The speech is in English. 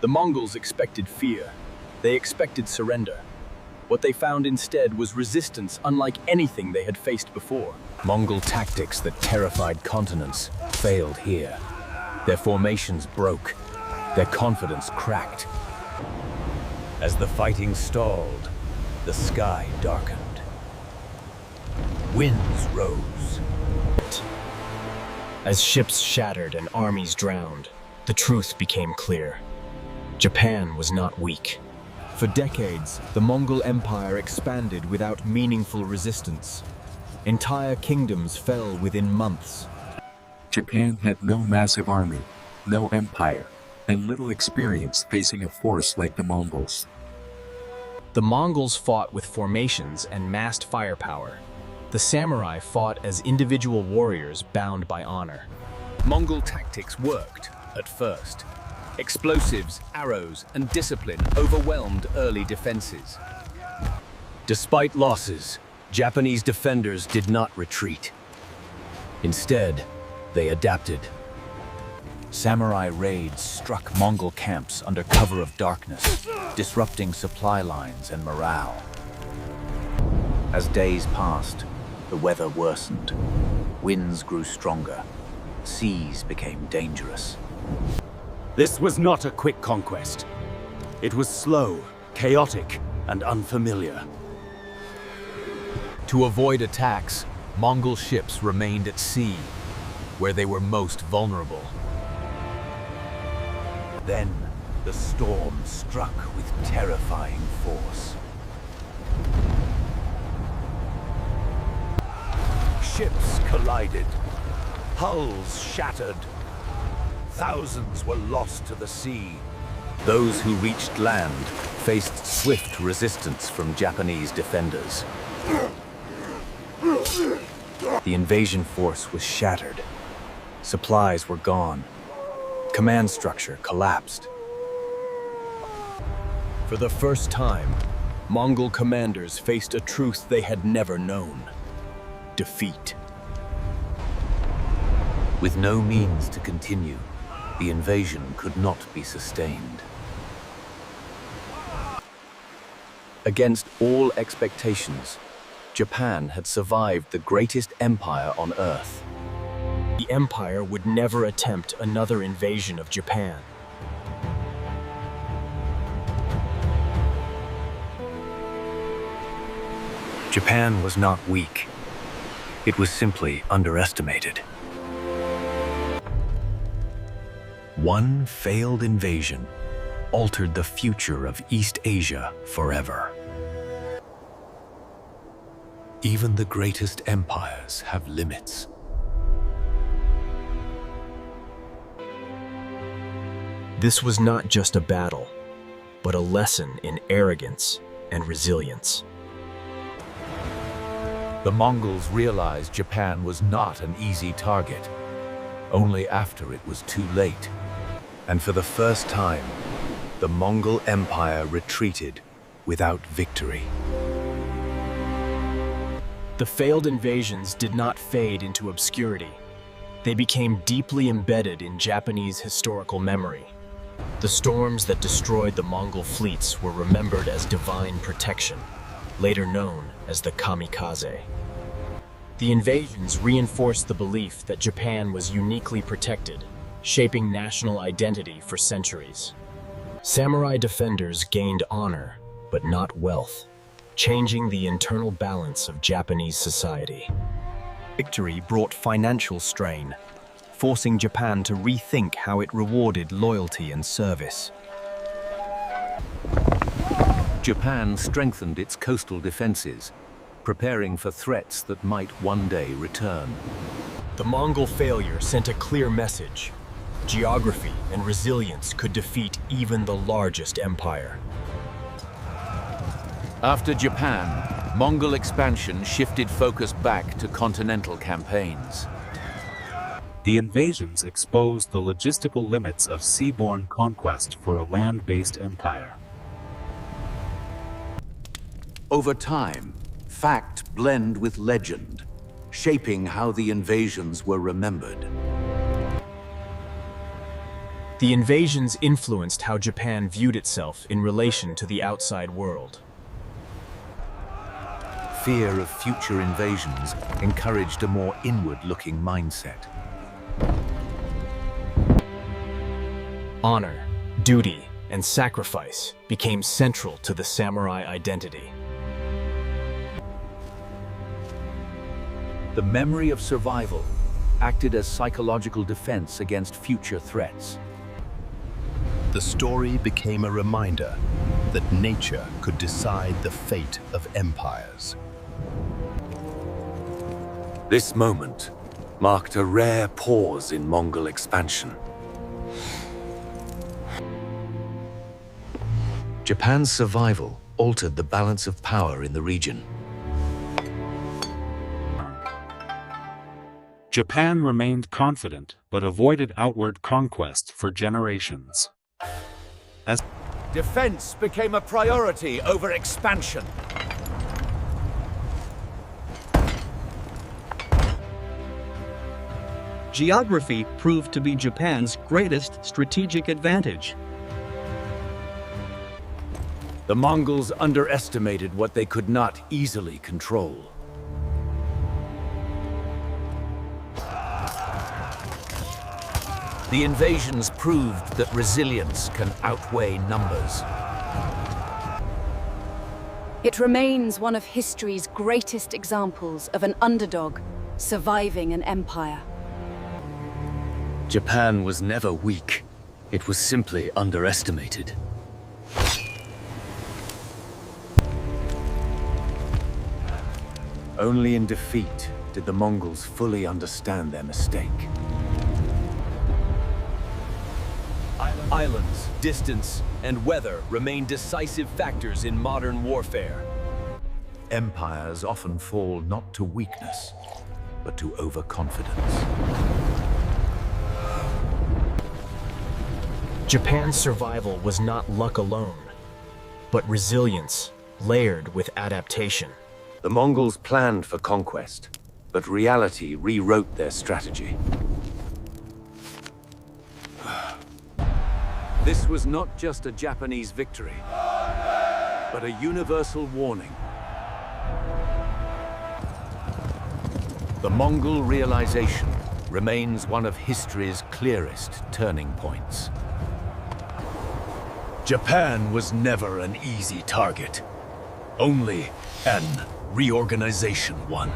The Mongols expected fear. They expected surrender. What they found instead was resistance unlike anything they had faced before. Mongol tactics that terrified continents failed here. Their formations broke. Their confidence cracked. As the fighting stalled, the sky darkened. Winds rose. As ships shattered and armies drowned, the truth became clear. Japan was not weak. For decades, the Mongol Empire expanded without meaningful resistance. Entire kingdoms fell within months. Japan had no massive army, no empire, and little experience facing a force like the Mongols. The Mongols fought with formations and massed firepower. The samurai fought as individual warriors bound by honor. Mongol tactics worked at first. Explosives, arrows, and discipline overwhelmed early defenses. Despite losses, Japanese defenders did not retreat. Instead, they adapted. Samurai raids struck Mongol camps under cover of darkness, disrupting supply lines and morale. As days passed, the weather worsened. Winds grew stronger. Seas became dangerous. This was not a quick conquest. It was slow, chaotic, and unfamiliar. To avoid attacks, Mongol ships remained at sea, where they were most vulnerable. Then, the storm struck with terrifying force. Ships collided. Hulls shattered. Thousands were lost to the sea. Those who reached land faced swift resistance from Japanese defenders. The invasion force was shattered. Supplies were gone. Command structure collapsed. For the first time, Mongol commanders faced a truth they had never known: defeat. With no means to continue, the invasion could not be sustained. Against all expectations, Japan had survived the greatest empire on Earth. The empire would never attempt another invasion of Japan. Japan was not weak. It was simply underestimated. One failed invasion altered the future of East Asia forever. Even the greatest empires have limits. This was not just a battle, but a lesson in arrogance and resilience. The Mongols realized Japan was not an easy target, only after it was too late. And for the first time, the Mongol Empire retreated without victory. The failed invasions did not fade into obscurity. They became deeply embedded in Japanese historical memory. The storms that destroyed the Mongol fleets were remembered as divine protection, later known as the Kamikaze. The invasions reinforced the belief that Japan was uniquely protected, shaping national identity for centuries. Samurai defenders gained honor, but not wealth, changing the internal balance of Japanese society. Victory brought financial strain, forcing Japan to rethink how it rewarded loyalty and service. Japan strengthened its coastal defenses, preparing for threats that might one day return. The Mongol failure sent a clear message: geography and resilience could defeat even the largest empire. After Japan, Mongol expansion shifted focus back to continental campaigns. The invasions exposed the logistical limits of seaborne conquest for a land-based empire. Over time, fact blend with legend, shaping how the invasions were remembered. The invasions influenced how Japan viewed itself in relation to the outside world. Fear of future invasions encouraged a more inward-looking mindset. Honor, duty, and sacrifice became central to the samurai identity. The memory of survival acted as psychological defense against future threats. The story became a reminder that nature could decide the fate of empires. This moment marked a rare pause in Mongol expansion. Japan's survival altered the balance of power in the region. Japan remained confident but avoided outward conquest for generations. Defense became a priority over expansion. Geography proved to be Japan's greatest strategic advantage. The Mongols underestimated what they could not easily control. The invasions proved that resilience can outweigh numbers. It remains one of history's greatest examples of an underdog surviving an empire. Japan was never weak. It was simply underestimated. Only in defeat did the Mongols fully understand their mistake. Islands, distance, and weather remain decisive factors in modern warfare. Empires often fall not to weakness, but to overconfidence. Japan's survival was not luck alone, but resilience layered with adaptation. The Mongols planned for conquest, but reality rewrote their strategy. This was not just a Japanese victory, but a universal warning. The Mongol realization remains one of history's clearest turning points. Japan was never an easy target, only an reorganization one.